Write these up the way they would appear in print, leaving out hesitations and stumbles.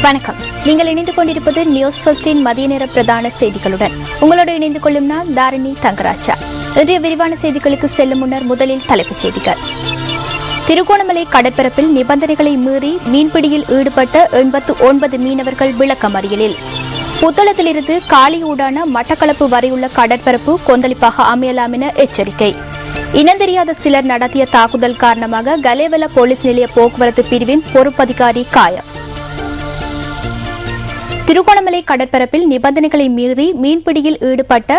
வணக்கம். நீங்கள் இணைந்து கொண்டிருப்பது நியூஸ் ஃபர்ஸ்டின் மதிய நேர பிரதான செய்திகளுடன். உங்களோடு இணைந்து கொள்ளும் நான் தாரிணி தங்கராஜா. இன்றைய விரிவான செய்திகளுக்கு செல்லும் முன்னர் முதலில் தலைப்புச் செய்திகள். திருகோணமலை கடற்பரப்பில் நிபந்தனைகளை மீறி மீன்பிடியில் ஈடுபட்ட 89 மீனவர்கள் விளக்கமறியலில். புத்தளத்திலிருந்து காலியூடான மட்டக்களப்பு வரையுள்ள கடற்பரப்பு கொந்தளிப்பாக அமையலாம் என எச்சரிக்கை. இனந்தெரியாத சிலர் நடத்திய தாக்குதல் காரணமாக கலேவல போலீஸ் நிலைய போக்குவரத்து பிரிவின் பொறுப்பதிகாரி காயம். திருகோணமலை கடற்பரப்பில் நிபந்தனைகளை மீறி மீன்பிடியில் ஈடுபட்ட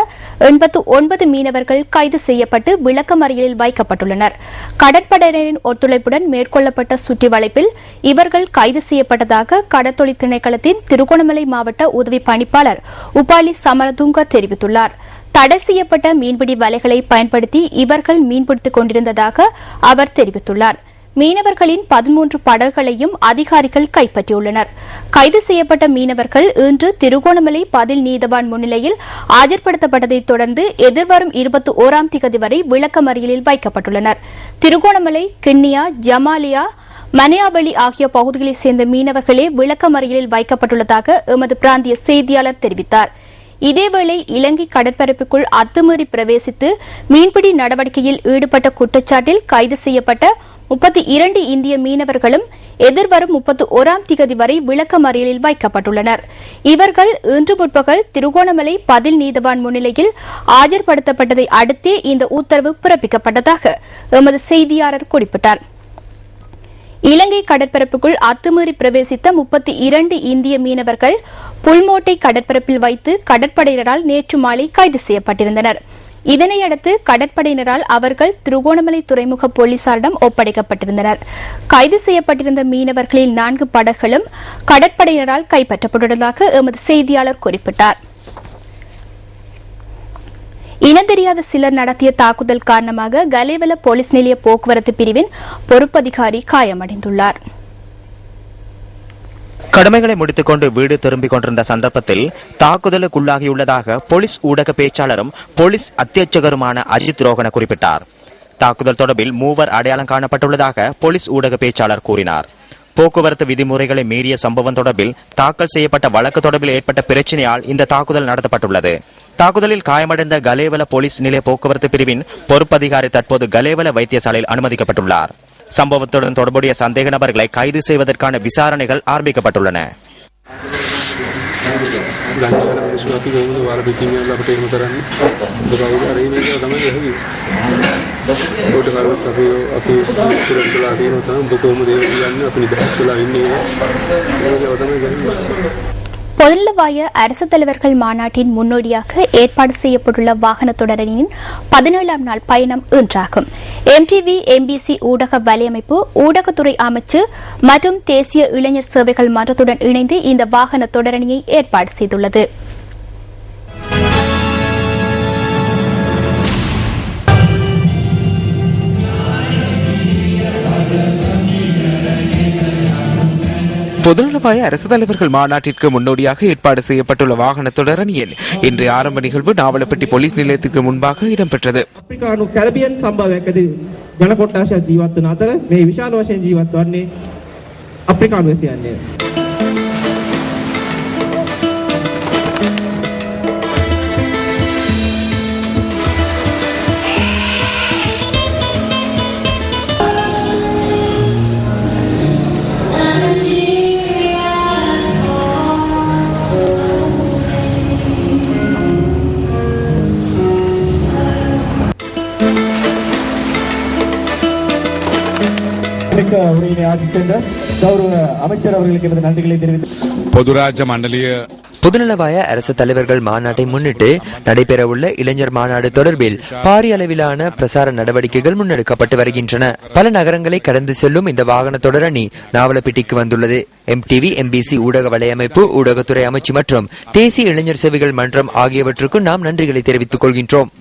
89 மீனவர்கள் கைது செய்யப்பட்டு விளக்கமறியலில் வைக்கப்பட்டுள்ளனர். கடற்படையினரின் ஒத்துழைப்புடன் மேற்கொள்ளப்பட்ட சுற்றி வளைப்பில் இவர்கள் கைது செய்யப்பட்டதாக கடற்தொழில் திணைக்களத்தின் திருகோணமலை மாவட்ட உதவி பணிப்பாளர் உபாலி சமரதுங்க தெரிவித்துள்ளார். தடை செய்யப்பட்ட மீன்பிடி வலைகளை பயன்படுத்தி இவர்கள் மீன்பிடித்துக் கொண்டிருந்ததாக அவர் தெரிவித்துள்ளார். மீனவர்களின் 13 படகுகளையும் அதிகாரிகள் கைப்பற்றியுள்ளனர். கைது செய்யப்பட்ட மீனவர்கள் இன்று திருகோணமலை பதில் நீதவான் முன்னிலையில் ஆஜர்படுத்தப்பட்டதைத் தொடர்ந்து எதிர்வரும் 21ஆம் திகதி வரை விளக்கமறியலில் வைக்கப்பட்டுள்ளனர். திருகோணமலை, கிண்ணியா, ஜமாலியா, மனையாவளி ஆகிய பகுதிகளைச் சேர்ந்த மீனவர்களே விளக்கமறியலில் வைக்கப்பட்டுள்ளதாக எமது பிராந்திய செய்தியாளர் தெரிவித்தார். இதேவேளை இலங்கை கடற்பரப்புக்குள் அத்துமீறி பிரவேசித்து மீன்பிடி நடவடிக்கையில் ஈடுபட்ட குற்றச்சாட்டில் கைது செய்யப்பட்ட 32 இந்திய மீனவர்களும் எதிர்வரும் 31ஆம் திகதி வரை விளக்கமறியலில் வைக்கப்பட்டுள்ளனர். இவர்கள் இன்று முற்பகல் திருகோணமலை பதில் நீதவான் முன்னிலையில் ஆஜர்படுத்தப்பட்டதை அடுத்தே இந்த உத்தரவு பிறப்பிக்கப்பட்டதாக எமது செய்தியாளர் குறிப்பிட்டார். இலங்கை கடற்பரப்புக்குள் அத்துமீறி பிரவேசித்த 32 இந்திய மீனவர்கள் புல்மோட்டை கடற்பரப்பில் வைத்து கடற்படையினரால் நேற்று மாலை கைது செய்யப்பட்டிருந்தனர். இதனையடுத்து கடற்படையினரால் அவர்கள் திருகோணமலை துறைமுக போலீசாரிடம் ஒப்படைக்கப்பட்டிருந்தனர். கைது செய்யப்பட்டிருந்த மீனவர்களில் 4 படகுகளும் கடற்படையினரால் கைப்பற்றப்பட்டுள்ளதாக எமது செய்தியாளர் குறிப்பிட்டார். இனந்தெரியாத சிலர் நடத்திய தாக்குதல் காரணமாக கலேவல போலீஸ் நிலைய போக்குவரத்து பிரிவின் பொறுப்பதிகாரி காயமடைந்துள்ளார். கடமைகளை முடித்துக் கொண்டு வீடு திரும்பிக் கொண்டிருந்த சந்தர்ப்பத்தில் தாக்குதலுக்குள்ளாகியுள்ளதாக போலீஸ் ஊடக பேச்சாளரும் போலீஸ் அத்தியட்சகருமான அஜித் ரோகன குறிப்பிட்டார். தாக்குதல் தொடர்பில் 3 அடையாளம் காணப்பட்டுள்ளதாக போலீஸ் ஊடக பேச்சாளர் கூறினார். போக்குவரத்து விதிமுறைகளை மீறிய சம்பவம் தொடர்பில் தாக்கல் செய்யப்பட்ட வழக்கு தொடர்பில் ஏற்பட்ட பிரச்சினையால் இந்த தாக்குதல் நடத்தப்பட்டுள்ளது. தாக்குதலில் காயமடைந்த கலேவல போலீஸ் நிலைய போக்குவரத்து பிரிவின் பொறுப்பதிகாரி தற்போது கலேவல வைத்தியசாலையில் அனுமதிக்கப்பட்டுள்ளார். சம்பவத்துடன் தொடர்புடைய சந்தேக நபர்களை கைது செய்வதற்கான விசாரணைகள் ஆரம்பிக்கப்பட்டுள்ளன. பொதுநலவாய அரசு தலைவர்கள் மாநாட்டின் முன்னோடியாக ஏற்பாடு செய்யப்பட்டுள்ள வாகன தொடரணியின் 17ஆம் நாள் பயணம் இன்றாகும். MTV MBC ஊடக வலையமைப்பு, ஊடகத்துறை அமைச்சு மற்றும் தேசிய இளைஞர் சேவைகள் மன்றத்துடன் இணைந்து இந்த வாகன தொடரணியை ஏற்பாடு செய்துள்ளது. பொதுநலவாய அரசு தலைவர்கள் மாநாட்டிற்கு முன்னோடியாக ஏற்பாடு செய்யப்பட்டுள்ள வாகன தொடரணியில் இன்றைய ஆரம்ப நிகழ்வு நாவலப்பட்டி போலீஸ் நிலையத்திற்கு முன்பாக இடம்பெற்றது. பொதுநலவாய அரசு தலைவர்கள் மாநாட்டை முன்னிட்டு நடைபெறவுள்ள இளைஞர் மாநாடு தொடர்பில் பாரிய அளவிலான பிரசார நடவடிக்கைகள் முன்னெடுக்கப்பட்டு வருகின்றன. பல நகரங்களை கடந்து செல்லும் இந்த வாகன தொடரணி நாவலப்பிட்டிக்கு வந்துள்ளது. MTV MBC ஊடக வலையமைப்பு, ஊடகத்துறை அமைச்சு மற்றும் தேசிய இளைஞர் சேவைகள் மன்றம் ஆகியவற்றுக்கு நாம் நன்றிகளை தெரிவித்துக் கொள்கின்றோம்.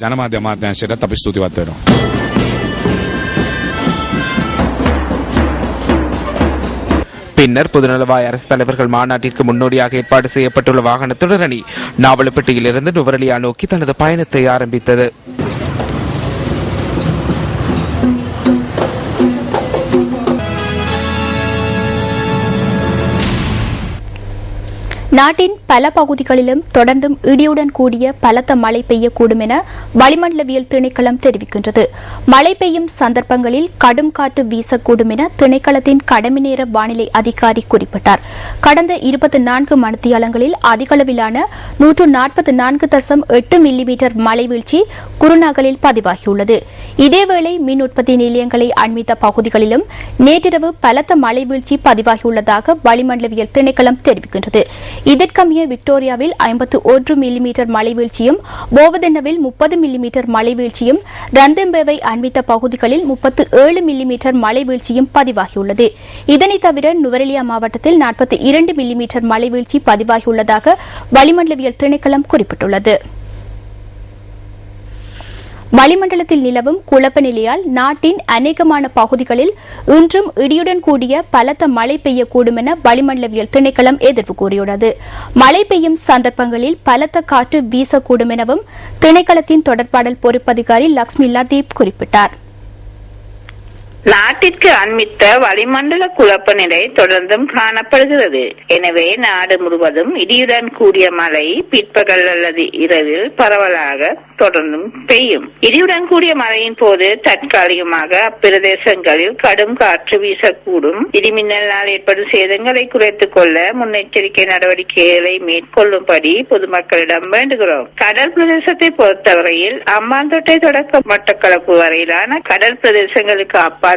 பின்னர் பொதுநலவாய அரசு தலைவர்கள் மாநாட்டிற்கு முன்னோடியாக ஏற்பாடு செய்யப்பட்டுள்ள வாகன தொடரணி நாவலப்பட்டியிலிருந்து நுவரெலியா நோக்கி தனது பயணத்தை ஆரம்பித்தது. நாட்டின் பல பகுதிகளிலும் தொடர்ந்தும் இடியுடன் கூடிய பலத்த மழை பெய்யக்கூடும் என வளிமண்டலவியல் திணைக்களம் தெரிவிக்கின்றது. மழை பெய்யும் சந்தர்ப்பங்களில் கடும் காற்று வீசக்கூடும் என திணைக்களத்தின் கடமை நேர வானிலை அதிகாரி குறிப்பிட்டார். கடந்த 24 மணித்தியாலங்களில் அதிகளவிலான 144.8 மில்லிமீட்டர் மழை வீழ்ச்சி குருநாகலில் பதிவாகியுள்ளது. இதேவேளை மின் உற்பத்தி நிலையங்களை அண்மித்த பகுதிகளிலும் நேற்றிரவு பலத்த மழை வீழ்ச்சி பதிவாகியுள்ளதாக வளிமண்டலவியல் திணைக்களம் தெரிவிக்கின்றது. இதற்கமைய விக்டோரியாவில் 51 மில்லிமீட்டர் மழை வீழ்ச்சியும், போவதென்னவில் 30 மில்லிமீட்டர் மழை வீழ்ச்சியும், ரந்தம்பேவை அண்மித்த பகுதிகளில் 37 மில்லிமீட்டர் மழை வீழ்ச்சியும் பதிவாகியுள்ளது. இதனைத் தவிர நுவரெலியா மாவட்டத்தில் 42 மில்லிமீட்டர் மழை வீழ்ச்சி பதிவாகியுள்ளதாக வளிமண்டலவியல் திணைக்களம் குறிப்பிட்டுள்ளது. வளிமண்டலத்தில் நிலவும் குழப்ப நிலையால் நாட்டின் அநேகமான பகுதிகளில் இன்றும் இடியுடன் கூடிய பலத்த மழை பெய்யக்கூடும் என வளிமண்டலவியல் திணைக்களம் எதிர்ப்பு கூறியுள்ளது. மழை பெய்யும் சந்தர்ப்பங்களில் பலத்த காற்று வீசக்கூடும் எனவும் திணைக்களத்தின் தொடர்பாடல் பொறுப்பதிகாரி லக்ஷ்மி லதீப் குறிப்பிட்டார். நாட்டிற்கு அண்மித்த வளிமண்டல குழப்ப நிலை தொடர்ந்தும் காணப்படுகிறது. எனவே நாடு முழுவதும் இடியுடன் கூடிய மழை பிற்பகல் அல்லது இரவில் பரவலாக தொடர்ந்தும் பெய்யும். இடியுடன் கூடிய மழையின் போது தற்காலிகமாக அப்பிரதேசங்களில் கடும் காற்று வீசக்கூடும். இடிமின்னலால் ஏற்படும் சேதங்களை குறைத்துக் கொள்ள முன்னெச்சரிக்கை நடவடிக்கைகளை மேற்கொள்ளும்படி பொதுமக்களிடம் வேண்டுகிறோம். கடல் பிரதேசத்தை பொறுத்தவரையில் அம்பாந்தோட்டை தொடக்க மட்டக்களப்பு வரையிலான கடல் பிரதேசங்களுக்கு அப்பாற்பட்ட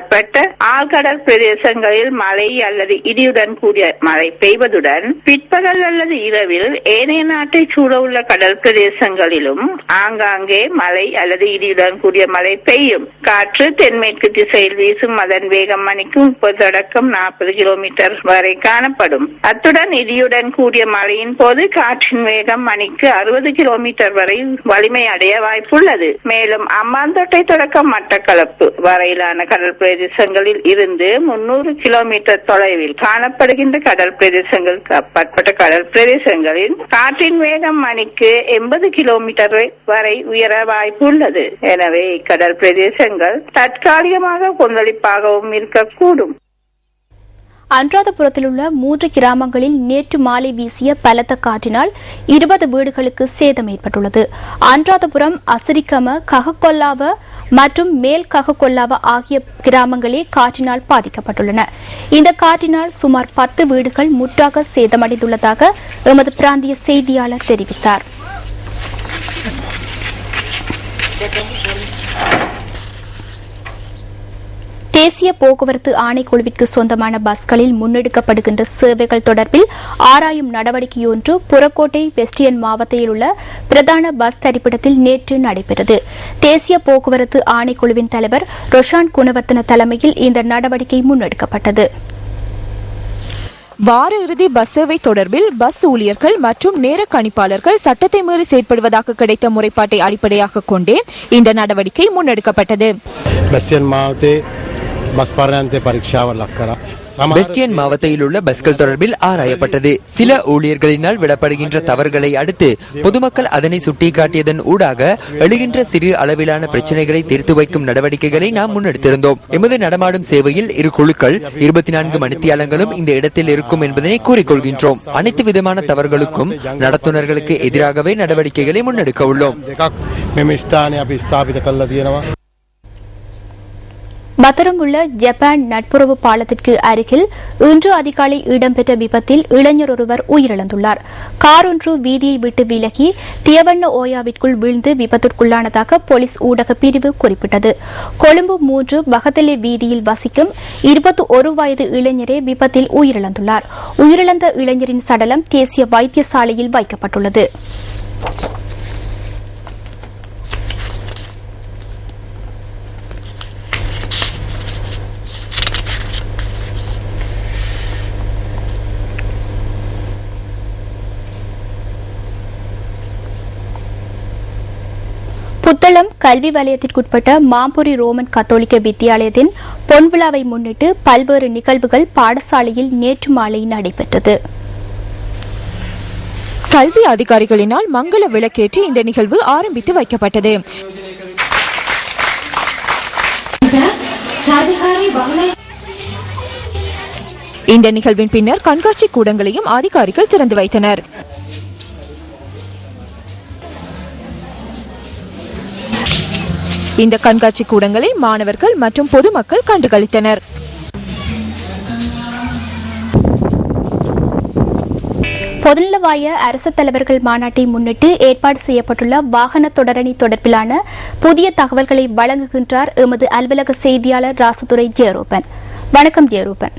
ஆழ்கடல் பிரதேசங்களில் மழை அல்லது இடியுடன் கூடிய மழை பெய்வதுடன் பிற்பகல் அல்லது இரவில் ஏனைய நாட்டை சூழ உள்ள கடல் பிரதேசங்களிலும் ஆங்காங்கே மழை அல்லது இடியுடன் கூடிய மழை பெய்யும். காற்று தென்மேற்கு திசையில் வீசும். அதன் வேகம் மணிக்கு 30 தொடக்கம் 40 கிலோமீட்டர் வரை காணப்படும். அத்துடன் இடியுடன் கூடிய மழையின் போது காற்றின் வேகம் மணிக்கு 60 கிலோமீட்டர் வரை வலிமை அடைய வாய்ப்புள்ளது. மேலும் அம்பாந்தோட்டை தொடக்கம் மட்டக்களப்பு வரையிலான கடல் பிரதேசங்களில் இருந்து 300 கிலோமீட்டர் தொலைவில் காணப்படுகின்ற கடல் பிரதேசங்களுக்கு அப்பாற்பட்ட கடல் பிரதேசங்களில் காற்றின் வேகம் மணிக்கு 80 கிலோமீட்டர் வரை உயர வாய்ப்பு உள்ளது. எனவே கடல் பிரதேசங்கள் தற்காலிகமாக கொந்தளிப்பாகவும் இருக்கக்கூடும். அனுராதபுரத்தில் உள்ள 3 கிராமங்களில் நேற்று மாலை வீசிய பலத்த காற்றினால் 20 வீடுகளுக்கு சேதம் ஏற்பட்டுள்ளது. அனுராதபுரம், அசிரிக்கம, ககக்கொல்லாவ மற்றும் மேல் ககக்கொல்லாவ ஆகிய கிராமங்களே காற்றினால் பாதிக்கப்பட்டுள்ளன. இந்த காற்றினால் சுமார் 10 வீடுகள் முற்றாக சேதமடைந்துள்ளதாக எமது பிராந்திய செய்தியாளர் தெரிவித்தார். தேசிய போக்குவரத்து ஆணைக்குழுவிற்கு சொந்தமான பஸ்களில் முன்னெடுக்கப்படுகின்ற சேவைகள் தொடர்பில் ஆராயும் நடவடிக்கையொன்று புறக்கோட்டை வெஸ்டியன் மாவட்டத்தில் உள்ள பிரதான பஸ் தரிப்பிடத்தில் நேற்று நடைபெற்றது. தேசிய போக்குவரத்து ஆணைக்குழுவின் தலைவர் ரொஷான் குணவர்த்தன தலைமையில் இந்த நடவடிக்கை முன்னெடுக்கப்பட்டது. வார இறுதி பஸ் சேவை தொடர்பில் பஸ் ஊழியர்கள் மற்றும் நேர கணிப்பாளர்கள் சட்டத்தை மீறி செயற்படுவதாக கிடைத்த முறைப்பாட்டை அடிப்படையாக கொண்டே இந்த நடவடிக்கை முன்னெடுக்கப்பட்டது. வெஸ்டியன் மாவட்டத்தில் உள்ள பஸ்கள் தொடர்பில் ஆராயப்பட்டது. சில ஊழியர்களினால் விடப்படுகின்ற தவறுகளை அடுத்து பொதுமக்கள் அதனை சுட்டிக்காட்டியதன் ஊடாக எழுகின்ற சிறு அளவிலான பிரச்சனைகளை தீர்த்து வைக்கும் நடவடிக்கைகளை நாம் முன்னெடுத்திருந்தோம். எமது நடமாடும் சேவையில் 2 குழுக்கள் 24 மணித்தியாலங்களும் இந்த இடத்தில் இருக்கும் என்பதனை கூறிக்கொள்கின்றோம். அனைத்து விதமான தவறுகளுக்கும் நடத்துனர்களுக்கு எதிராகவே நடவடிக்கைகளை முன்னெடுக்க உள்ளோம். பத்தரம் உள்ள ஜப்பான் நட்புறவு பாலத்திற்கு அருகில் இன்று அதிகாலை இடம்பெற்ற விபத்தில் இளைஞர் ஒருவர் உயிரிழந்துள்ளார். கார் ஒன்று வீதியை விட்டு விலகி தியவண்ண ஓயாவிற்குள் வீழ்ந்து விபத்திற்குள்ளானதாக போலீஸ் ஊடக பிரிவு குறிப்பிட்டது. கொழும்பு 3 பகத்தலே வீதியில் வசிக்கும் 21 வயது இளைஞரே விபத்தில் உயிரிழந்துள்ளார். உயிரிழந்த இளைஞரின் சடலம் தேசிய வைத்தியசாலையில் வைக்கப்பட்டுள்ளது. புத்தளம் கல்வி வலயத்திற்குட்பட்ட மாம்புரி ரோமன் கத்தோலிக்க வித்தியாலயத்தின் பொன்விழாவை முன்னிட்டு பல்வேறு நிகழ்வுகள் பாடசாலையில் நேற்று மாலை நடைபெற்றது. கல்வி அதிகாரிகளினால் மங்கள விளக்கேற்றி இந்த நிகழ்வு ஆரம்பித்து வைக்கப்பட்டது. இந்த நிகழ்வின் பின்னர் கண்காட்சி கூடங்களையும் அதிகாரிகள் திறந்து வைத்தனர். இந்த கண்காட்சி கூடங்களை மாணவர்கள் மற்றும் பொதுமக்கள் கண்டுகளித்தனர். பொதுநலவாய அரசு தலைவர்கள் மாநாட்டை முன்னிட்டு ஏற்பாடு செய்யப்பட்டுள்ள வாகன தொடரணி தொடர்பிலான புதிய தகவல்களை வழங்குகின்றார் எமது அலுவலக செய்தியாளர் ராசதுரை ஜெயரூபன். வணக்கம் ஜெயரூபன்.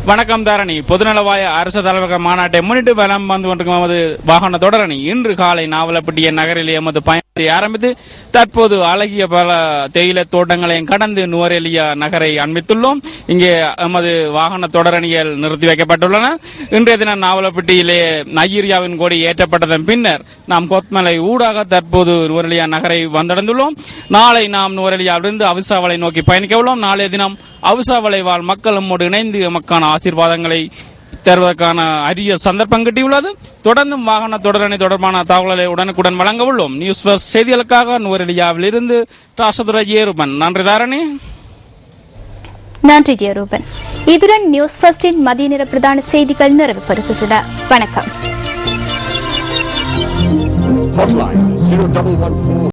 வணக்கம் தாரணி. பொதுநலவாய அரசு தலைவர்கள் மாநாட்டை முன்னிட்டு வலம் வந்து கொண்டிருக்கும் எமது வாகன தொடரணி இன்று காலை நாவலப்பிட்டிய நகரில் எமது பயணத்தை ஆரம்பித்து தற்போது அழகிய பல தேயிலை தோட்டங்களையும் கடந்து நுவரெலியா நகரை அண்மித்துள்ளோம். இங்கே எமது வாகன தொடரணிகள் நிறுத்தி வைக்கப்பட்டுள்ளன. இன்றைய தினம் நாவலப்பிட்டியிலே நைஜீரியாவின் கொடி ஏற்றப்பட்டதன் பின்னர் நாம் கொத்மலை ஊடாக தற்போது நுவரெலியா நகரை வந்தடைந்துள்ளோம். நாளை நாம் நுவரெலியாவிலிருந்து அவிசாவளை நோக்கி பயணிக்க உள்ளோம். நாளைய தினம் அவிசாவளை வாழ் மக்கள் நம்மோடு இணைந்து எமக்கான ஆசீர்வாதங்களை தருவதற்கான அரிய சந்தர்ப்பம் கிட்டியுள்ளது. தொடர்ந்தும் வாகன தொடரணி தொடர்பான தகவல்களை உடனுக்குடன் வழங்க உள்ளோம். நியூஸ் ஃபர்ஸ்ட் செய்திகளுக்காக நுவரெலியாவில் இருந்து ராசதுரை ஜெயரூபன். நன்றி தாரணி. நன்றி ஜெயரூபன். இதுடன் நியூஸ் ஃபர்ஸ்டின் மதிய நேர பிரதான செய்திகள் நிறைவு பெறுகின்றன. வணக்கம். Hotline 0114